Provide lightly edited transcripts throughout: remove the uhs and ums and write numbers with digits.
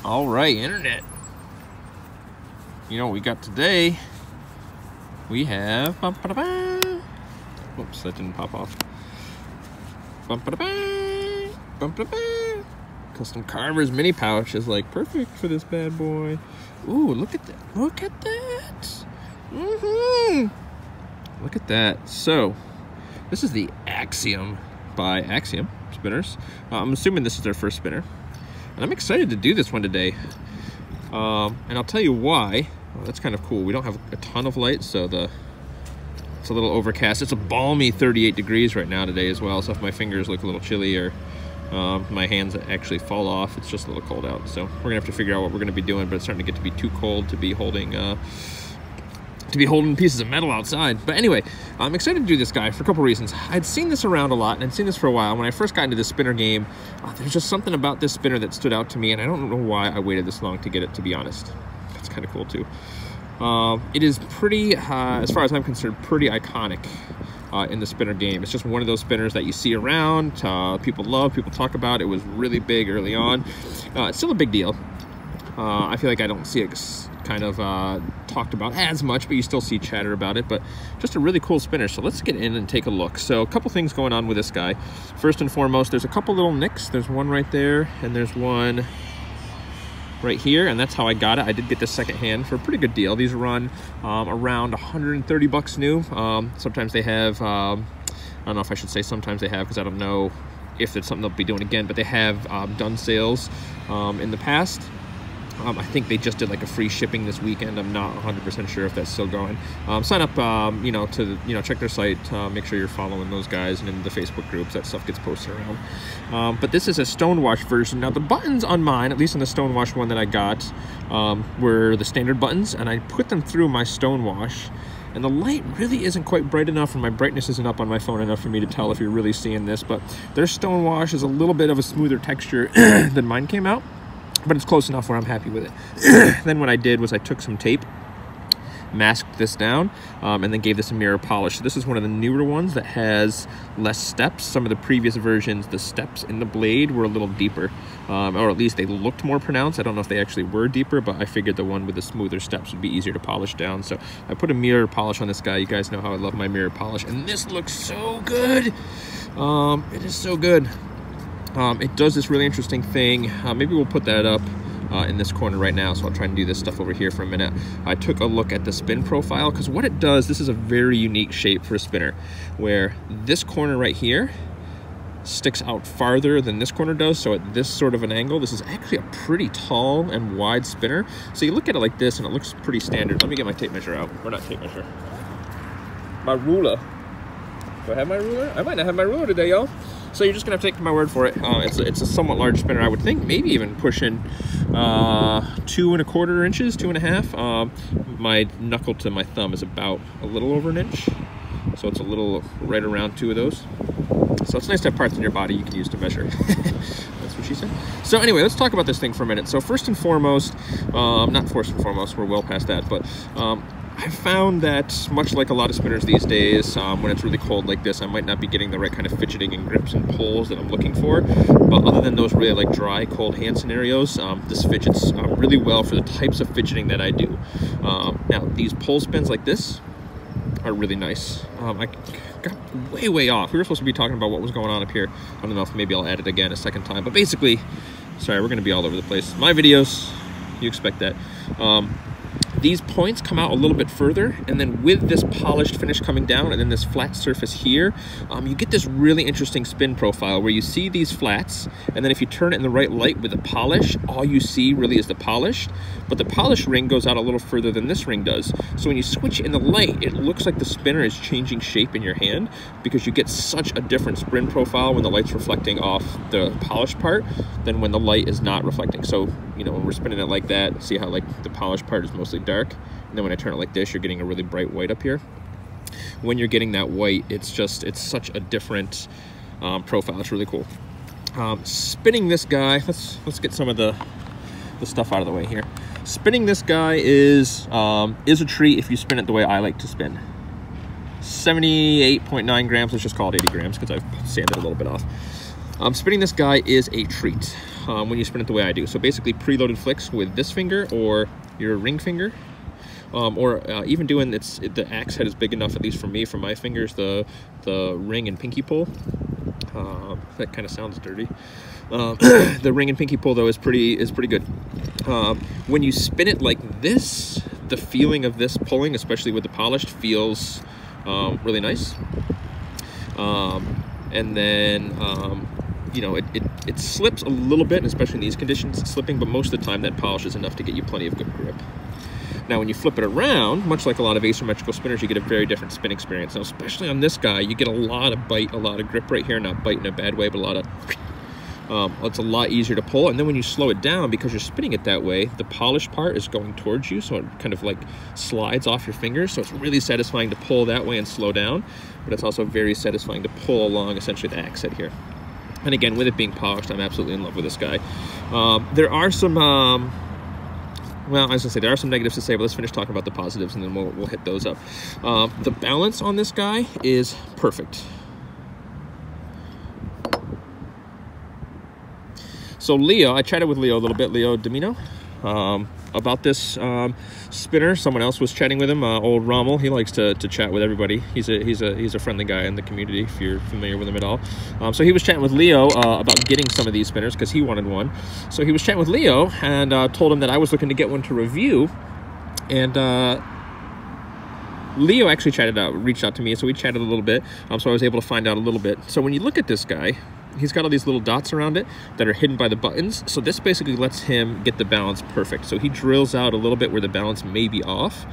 All right, internet. You know what we got today? We have... Whoops, that didn't pop off. Custom Carver's mini pouch is like perfect for this bad boy. Ooh, look at that. Look at that. Look at that. So, this is the Axiom by Axiom Spinners. I'm assuming this is their first spinner. And I'm excited to do this one today. And I'll tell you why. Well, that's kind of cool. We don't have a ton of light, so it's a little overcast. It's a balmy 38 degrees right now today as well. So if my fingers look a little chilly or my hands actually fall off, it's just a little cold out. So we're gonna have to figure out what we're gonna be doing, but it's starting to get to be too cold to be holding pieces of metal outside. But anyway, I'm excited to do this guy for a couple reasons. I'd seen this around a lot, and I'd seen this for a while. When I first got into the spinner game, there's just something about this spinner that stood out to me, and I don't know why I waited this long to get it, to be honest. It's kind of cool too. It is pretty, as far as I'm concerned, pretty iconic in the spinner game. It's just one of those spinners that you see around, people love, people talk about. It was really big early on. It's still a big deal. I feel like I don't see it kind of talked about as much, but you still see chatter about it. But just a really cool spinner. So let's get in and take a look. So a couple things going on with this guy. First and foremost, there's a couple little nicks. There's one right there, and there's one right here, and that's how I got it. I did get this secondhand for a pretty good deal. These run around 130 bucks new. Sometimes they have, I don't know if I should say sometimes they have, because I don't know if it's something they'll be doing again, but they have done sales in the past. I think they just did like a free shipping this weekend. I'm not 100% sure if that's still going. Sign up, check their site. Make sure you're following those guys and in the Facebook groups. That stuff gets posted around. But this is a stonewash version. Now the buttons on mine, at least on the stonewash one that I got, were the standard buttons, and I put them through my stonewash. And the light really isn't quite bright enough, and my brightness isn't up on my phone enough for me to tell if you're really seeing this. But their stonewash is a little bit of a smoother texture than mine came out. But it's close enough where I'm happy with it. Then what I did was I took some tape, masked this down, and then gave this a mirror polish. So this is one of the newer ones that has less steps. Some of the previous versions, the steps in the blade were a little deeper, or at least they looked more pronounced. I don't know if they actually were deeper, but I figured the one with the smoother steps would be easier to polish down. So I put a mirror polish on this guy. You guys know how I love my mirror polish, and this looks so good. It is so good. It does this really interesting thing. Maybe we'll put that up in this corner right now, so I'll try and do this stuff over here for a minute. I took a look at the spin profile, because what it does, this is a very unique shape for a spinner, where this corner right here sticks out farther than this corner does. So at this sort of an angle, this is actually a pretty tall and wide spinner. So you look at it like this, and it looks pretty standard. Let me get my tape measure out. Or not tape measure. My ruler. Do I have my ruler? I might not have my ruler today, y'all. So you're just gonna have to take my word for it. It's a somewhat large spinner. I would think maybe even pushing 2 1/4 inches, 2 1/2. My knuckle to my thumb is about a little over an inch. So it's a little right around 2 of those. So it's nice to have parts in your body you can use to measure. That's what she said. So anyway, let's talk about this thing for a minute. So first and foremost, not first and foremost, we're well past that, but I found that much like a lot of spinners these days, when it's really cold like this, I might not be getting the right kind of fidgeting and grips and pulls that I'm looking for. But other than those really like dry, cold hand scenarios, this fidgets really well for the types of fidgeting that I do. Now, these pull spins like this are really nice. I got way off. We were supposed to be talking about what was going on up here. I don't know if maybe I'll add it again a second time. But basically, sorry, we're going to be all over the place. My videos, you expect that. These points come out a little bit further, and then with this polished finish coming down and then this flat surface here, you get this really interesting spin profile where you see these flats, and then if you turn it in the right light with the polish, all you see really is the polish, but the polish ring goes out a little further than this ring does. So when you switch in the light, it looks like the spinner is changing shape in your hand, because you get such a different spin profile when the light's reflecting off the polished part than when the light is not reflecting. So, you know, when we're spinning it like that, see how like the polished part is mostly dark, and then when I turn it like this, you're getting a really bright white up here. When you're getting that white, it's such a different profile. It's really cool. Spinning this guy, let's get some of the stuff out of the way here. Spinning this guy is a treat if you spin it the way I like to spin. 78.9 grams, let's just call it 80 grams because I've sanded a little bit off. Spinning this guy is a treat. when you spin it the way I do. So basically preloaded flicks with this finger or your ring finger, or even doing the axe head is big enough, at least for me, for my fingers, the ring and pinky pull. That kind of sounds dirty. The ring and pinky pull though is pretty good. When you spin it like this, the feeling of this pulling, especially with the polished, feels really nice. And then you know, it slips a little bit, especially in these conditions, it's slipping, but most of the time that polish is enough to get you plenty of good grip. Now, when you flip it around, much like a lot of asymmetrical spinners, you get a very different spin experience. Now, especially on this guy, you get a lot of bite, a lot of grip right here. Not bite in a bad way, but a lot of... it's a lot easier to pull. And then when you slow it down, because you're spinning it that way, the polished part is going towards you, so it kind of like slides off your fingers. So it's really satisfying to pull that way and slow down, but it's also very satisfying to pull along essentially the axe head here. And again, with it being polished, I'm absolutely in love with this guy. There are some... well, I was gonna say there are some negatives to say, but let's finish talking about the positives and then we'll hit those up. The balance on this guy is perfect. So Leo, I chatted with Leo a little bit, Leo Domino, about this spinner. Someone else was chatting with him, old Rommel. He likes to chat with everybody. He's a friendly guy in the community, if you're familiar with him at all. So he was chatting with Leo about getting some of these spinners because he wanted one. So he was chatting with Leo and told him that I was looking to get one to review. And Leo actually reached out to me, so we chatted a little bit. So I was able to find out a little bit. So when you look at this guy, he's got all these little dots around it that are hidden by the buttons. So this basically lets him get the balance perfect. So he drills out a little bit where the balance may be off.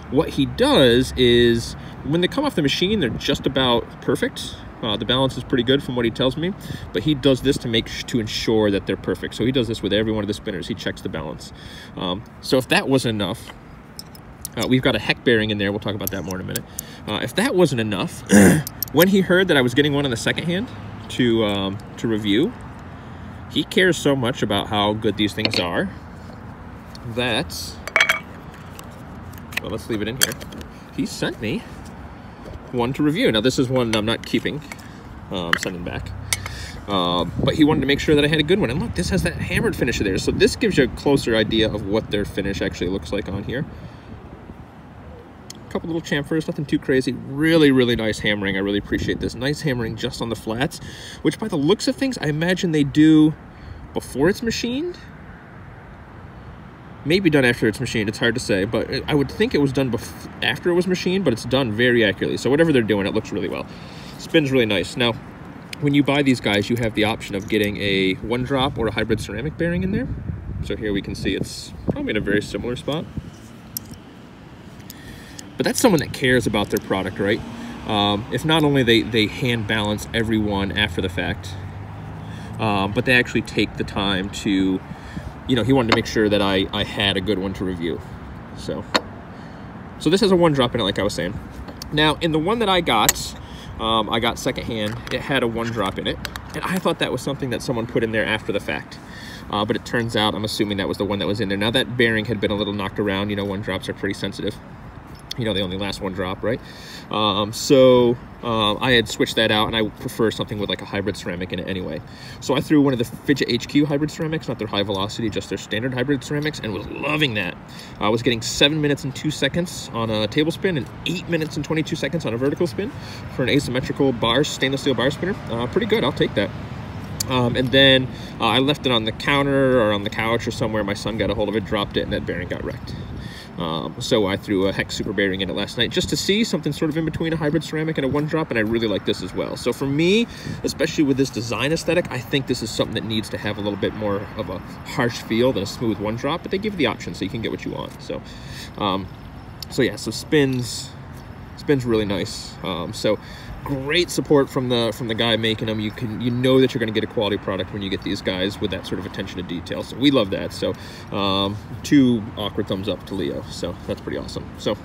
What he does is, when they come off the machine, they're just about perfect. The balance is pretty good from what he tells me, but he does this to ensure that they're perfect. So he does this with every one of the spinners. He checks the balance. So if that wasn't enough, we've got a heck bearing in there. We'll talk about that more in a minute. If that wasn't enough, when he heard that I was getting one on the second hand to review, he cares so much about how good these things are that, well, let's leave it in here. He sent me one to review. Now this is one I'm not keeping, I'm sending back. But he wanted to make sure that I had a good one. And look, this has that hammered finish there. So this gives you a closer idea of what their finish actually looks like on here. Couple little chamfers, nothing too crazy. Really, really nice hammering. I really appreciate this. Nice hammering just on the flats, which by the looks of things, I imagine they do before it's machined. Maybe done after it's machined. It's hard to say, but I would think it was done after it was machined, but it's done very accurately. So whatever they're doing, it looks really well. Spins really nice. Now, when you buy these guys, you have the option of getting a one drop or a hybrid ceramic bearing in there. So here we can see it's probably in a very similar spot. But that's someone that cares about their product, right? If not only they hand balance every one after the fact, but they actually take the time to, you know, he wanted to make sure that I had a good one to review. So this has a one drop in it, like I was saying. Now, in the one that I got secondhand, it had a one drop in it. And I thought that was something that someone put in there after the fact. But it turns out, I'm assuming that was the one that was in there. Now, that bearing had been a little knocked around. You know, one drops are pretty sensitive. You know, they only last one drop, right? I had switched that out, and I prefer something with like a hybrid ceramic in it anyway. So I threw one of the Fidget HQ hybrid ceramics, not their high velocity, just their standard hybrid ceramics, and was loving that. I was getting 7 minutes and 2 seconds on a table spin and 8 minutes and 22 seconds on a vertical spin for an asymmetrical stainless steel bar spinner. Pretty good, I'll take that. And then I left it on the counter or on the couch or somewhere. My son got a hold of it, dropped it, and that bearing got wrecked. So I threw a hex super bearing in it last night just to see something sort of in between a hybrid ceramic and a one drop, and I really like this as well. So for me, especially with this design aesthetic, I think this is something that needs to have a little bit more of a harsh feel than a smooth one drop, but they give you the option so you can get what you want. So yeah, so spins really nice. So great support from the guy making them. You know that you're going to get a quality product when you get these guys with that sort of attention to detail. So we love that. So 2 awkward thumbs up to Leo. So that's pretty awesome. So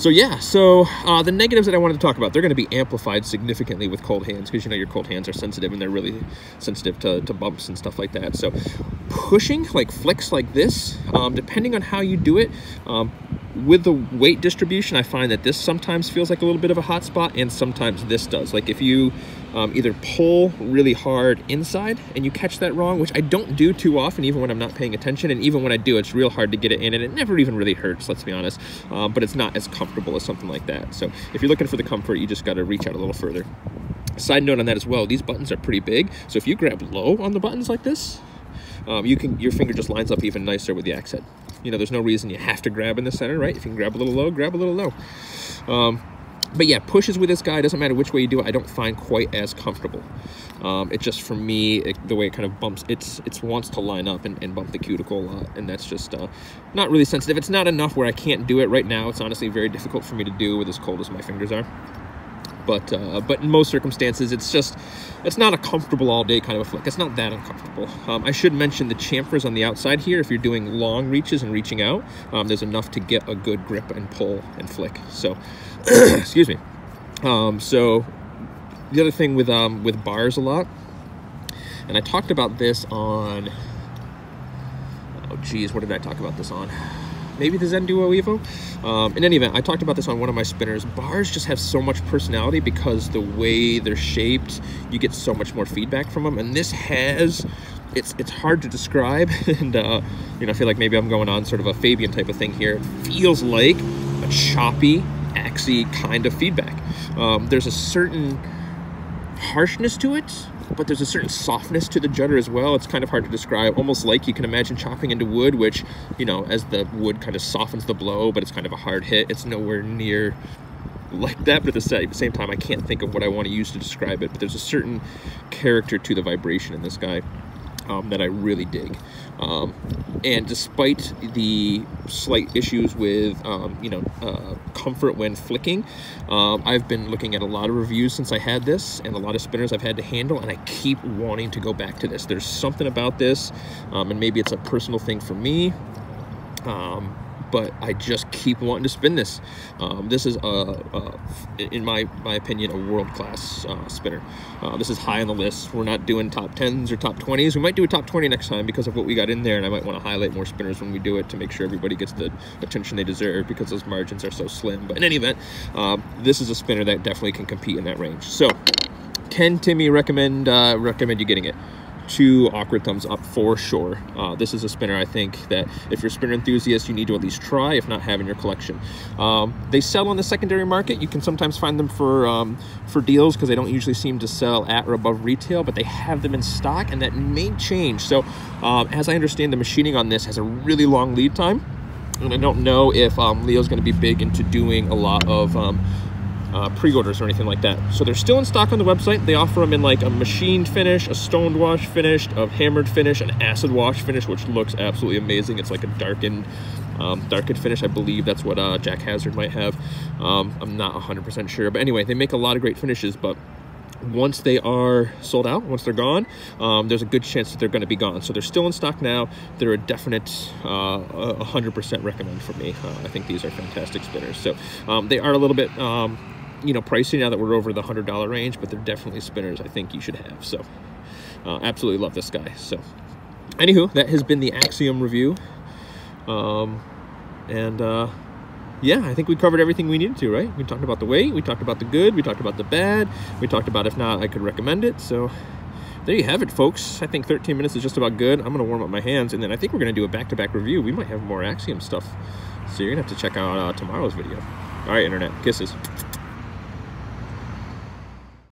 yeah, the negatives that I wanted to talk about, they're going to be amplified significantly with cold hands, because you know your cold hands are sensitive and they're really sensitive to bumps and stuff like that. So pushing like flicks like this, depending on how you do it, with the weight distribution, I find that this sometimes feels like a little bit of a hot spot, and sometimes this does. Like if you either pull really hard inside and you catch that wrong, which I don't do too often, even when I'm not paying attention, and even when I do, it's real hard to get it in, and it never even really hurts, let's be honest, but it's not as comfortable as something like that. So if you're looking for the comfort, you just got to reach out a little further. Side note on that as well, these buttons are pretty big, so if you grab low on the buttons like this, your finger just lines up even nicer with the axe head. You know, there's no reason you have to grab in the center, right? If you can grab a little low, grab a little low. But yeah, pushes with this guy, doesn't matter which way you do it, I don't find quite as comfortable. It just, for me, the way it kind of bumps, it wants to line up and bump the cuticle a lot, and that's just not really sensitive. It's not enough where I can't do it right now. It's honestly very difficult for me to do with as cold as my fingers are. But in most circumstances, it's not a comfortable all day kind of a flick. It's not that uncomfortable. I should mention the chamfers on the outside here. If you're doing long reaches and reaching out, there's enough to get a good grip and pull and flick. So, excuse me. So the other thing with bars a lot, and I talked about this on, oh geez, what did I talk about this on? Maybe the Zen Duo Evo. In any event, I talked about this on one of my spinners. Bars just have so much personality because the way they're shaped, you get so much more feedback from them. And this has, it's hard to describe. And you know, I feel like maybe I'm going on sort of a Fabian type of thing here. It feels like a choppy, axy kind of feedback. There's a certain harshness to it, but there's a certain softness to the judder as well. It's kind of hard to describe, almost like you can imagine chopping into wood, which, you know, as the wood kind of softens the blow, but it's kind of a hard hit. It's nowhere near like that, but at the same time, I can't think of what I want to use to describe it, but there's a certain character to the vibration in this guy that I really dig. And despite the slight issues with, you know, comfort when flicking, I've been looking at a lot of reviews since I had this and a lot of spinners I've had to handle, and I keep wanting to go back to this. There's something about this, and maybe it's a personal thing for me, but I just keep wanting to spin this. This is, in my opinion, a world-class spinner. This is high on the list. We're not doing top 10s or top 20s. We might do a top 20 next time because of what we got in there, and I might want to highlight more spinners when we do it to make sure everybody gets the attention they deserve because those margins are so slim. But in any event, this is a spinner that definitely can compete in that range. So, can Timmy recommend you getting it? 2 awkward thumbs up for sure. This is a spinner I think that if you're a spinner enthusiast, you need to at least try, if not have in your collection. They sell on the secondary market. You can sometimes find them for deals because they don't usually seem to sell at or above retail, but they have them in stock, and that may change. So as I understand, the machining on this has a really long lead time, and I don't know if Leo's going to be big into doing a lot of pre-orders or anything like that. So they're still in stock on the website. They offer them in like a machined finish, a stoned wash finish, a hammered finish, an acid wash finish, which looks absolutely amazing. It's like a darkened finish. I believe that's what Jack Hazard might have. I'm not 100% sure, but anyway, they make a lot of great finishes, but once they are sold out, once they're gone, there's a good chance that they're going to be gone. So they're still in stock now. They're a definite 100% recommend for me. I think these are fantastic spinners. So they are a little bit you know, pricey now that we're over the $100 range, but they're definitely spinners I think you should have. So absolutely love this guy. So anywho, that has been the Axiom review. Yeah, I think we covered everything we needed to, right? We talked about the weight, we talked about the good, we talked about the bad, we talked about if not, I could recommend it. So there you have it, folks. I think 13 minutes is just about good. I'm going to warm up my hands, and then I think we're going to do a back-to-back review. We might have more Axiom stuff. So you're going to have to check out tomorrow's video. All right, Internet. Kisses.